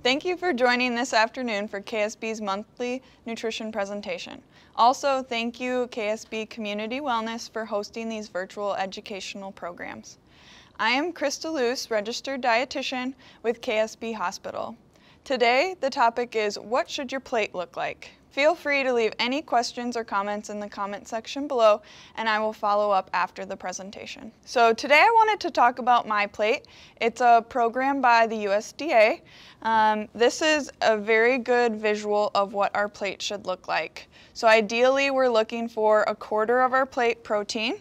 Thank you for joining this afternoon for KSB's monthly nutrition presentation. Also, thank you KSB Community Wellness for hosting these virtual educational programs. I am Krista Loos, registered dietitian with KSB Hospital. Today, the topic is, what should your plate look like? Feel free to leave any questions or comments in the comment section below, and I will follow up after the presentation. So today I wanted to talk about MyPlate. It's a program by the USDA. This is a very good visual of what our plate should look like. So ideally, we're looking for 1/4 of our plate protein,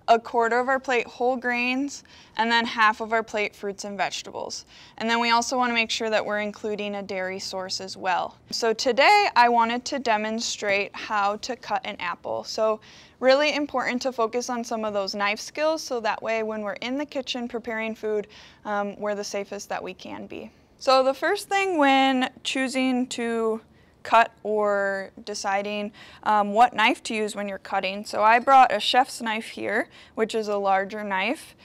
1/4 of our plate whole grains, and then 1/2 of our plate fruits and vegetables. And then we also want to make sure that we're including a dairy source as well. So today I wanted to demonstrate how to cut an apple. So really important to focus on some of those knife skills so that way when we're in the kitchen preparing food, we're the safest that we can be. So the first thing when choosing to cut or deciding what knife to use when you're cutting. So I brought a chef's knife here, which is a larger knife,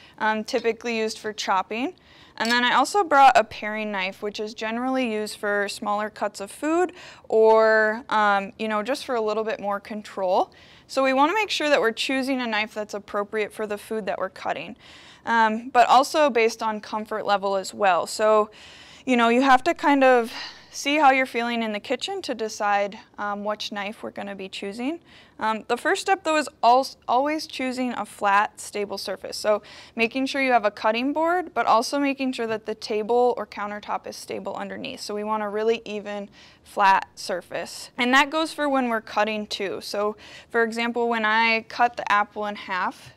typically used for chopping. And then I also brought a paring knife, which is generally used for smaller cuts of food or, just for a little bit more control. So we want to make sure that we're choosing a knife that's appropriate for the food that we're cutting, but also based on comfort level as well. So, you have to kind of see how you're feeling in the kitchen to decide which knife we're going to be choosing. The first step though is always choosing a flat, stable surface. So making sure you have a cutting board, but also making sure that the table or countertop is stable underneath. So we want a really even, flat surface. And that goes for when we're cutting too. So for example, when I cut the apple in half,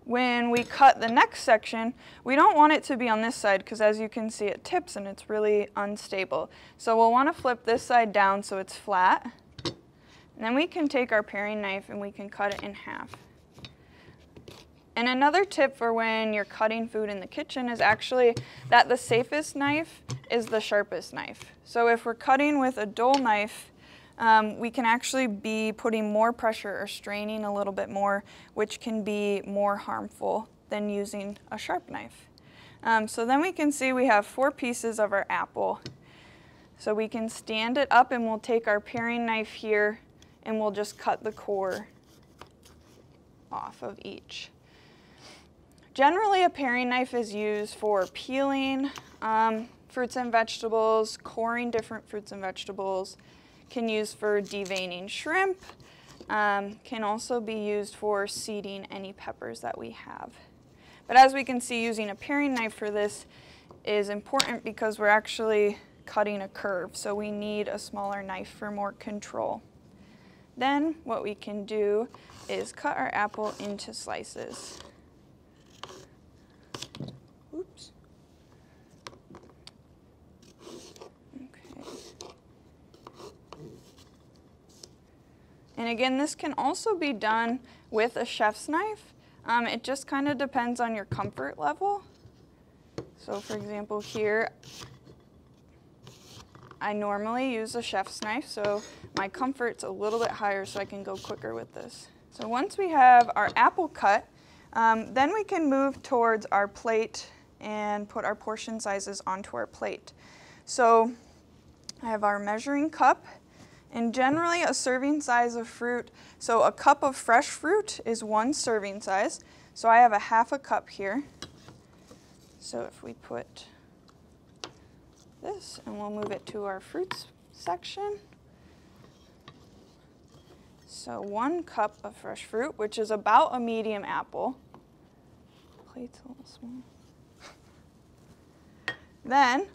when we cut the next section, we don't want it to be on this side because as you can see it tips and it's really unstable. So we'll want to flip this side down so it's flat. And then we can take our paring knife and we can cut it in half. And another tip for when you're cutting food in the kitchen is actually that the safest knife is the sharpest knife. So if we're cutting with a dull knife, we can actually be putting more pressure or straining a little bit more, which can be more harmful than using a sharp knife. So then we can see we have 4 pieces of our apple. So we can stand it up and we'll take our paring knife here and we'll just cut the core off of each. Generally, a paring knife is used for peeling fruits and vegetables, coring different fruits and vegetables, can use for deveining shrimp, can also be used for seeding any peppers that we have. But as we can see, using a paring knife for this is important because we're actually cutting a curve, so we need a smaller knife for more control. Then what we can do is cut our apple into slices. Oops. And again, this can also be done with a chef's knife. It just kind of depends on your comfort level. So for example here, I normally use a chef's knife, so my comfort's a little bit higher so I can go quicker with this. So once we have our apple cut, then we can move towards our plate and put our portion sizes onto our plate. So I have our measuring cup. And generally a serving size of fruit, so a cup of fresh fruit is 1 serving size. So I have a 1/2 cup here. So if we put this and we'll move it to our fruits section. So 1 cup of fresh fruit, which is about a medium apple. Plate's a little small. Then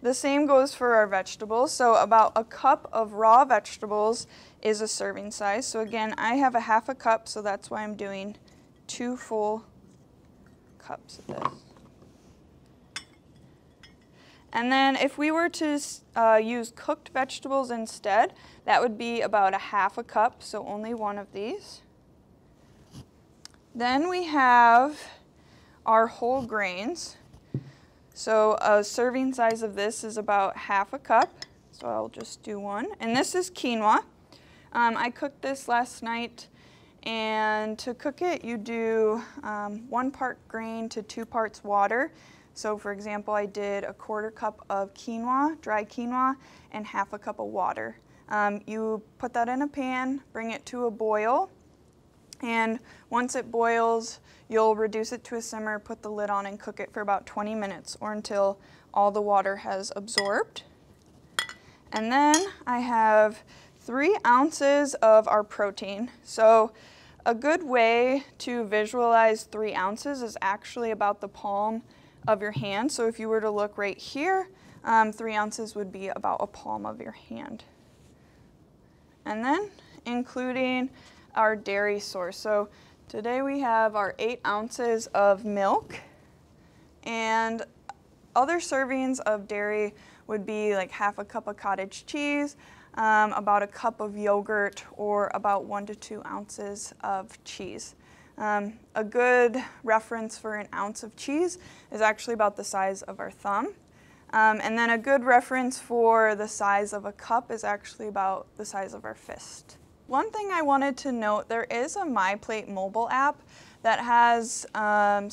the same goes for our vegetables. So about a cup of raw vegetables is a serving size. So again, I have a 1/2 cup, so that's why I'm doing 2 full cups of this. And then if we were to use cooked vegetables instead, that would be about a 1/2 cup, so only 1 of these. Then we have our whole grains. So a serving size of this is about 1/2 cup, so I'll just do 1. And this is quinoa. I cooked this last night, and to cook it you do 1 part grain to 2 parts water. So for example, I did a 1/4 cup of quinoa, dry quinoa, and 1/2 cup of water. You put that in a pan, bring it to a boil, and once it boils, you'll reduce it to a simmer, put the lid on, and cook it for about 20 minutes or until all the water has absorbed. And then I have 3 ounces of our protein. So a good way to visualize 3 ounces is actually about the palm of your hand. So if you were to look right here, 3 ounces would be about a palm of your hand. And then including our dairy source. So today we have our 8 ounces of milk, and other servings of dairy would be like 1/2 cup of cottage cheese, about a cup of yogurt, or about 1 to 2 ounces of cheese. A good reference for an ounce of cheese is actually about the size of our thumb. And then a good reference for the size of a cup is actually about the size of our fist. One thing I wanted to note, there is a MyPlate mobile app that has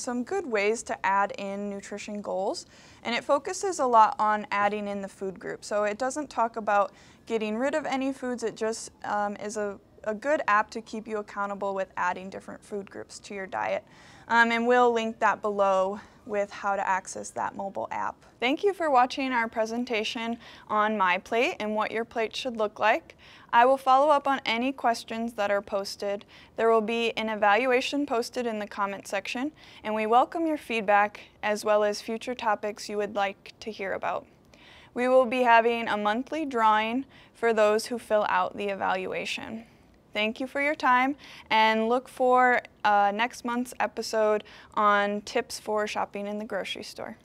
some good ways to add in nutrition goals, and it focuses a lot on adding in the food group. So it doesn't talk about getting rid of any foods, it just is a good app to keep you accountable with adding different food groups to your diet. And we'll link that below with how to access that mobile app. Thank you for watching our presentation on MyPlate and what your plate should look like. I will follow up on any questions that are posted. There will be an evaluation posted in the comment section, and we welcome your feedback as well as future topics you would like to hear about. We will be having a monthly drawing for those who fill out the evaluation. Thank you for your time, and look for next month's episode on tips for shopping in the grocery store.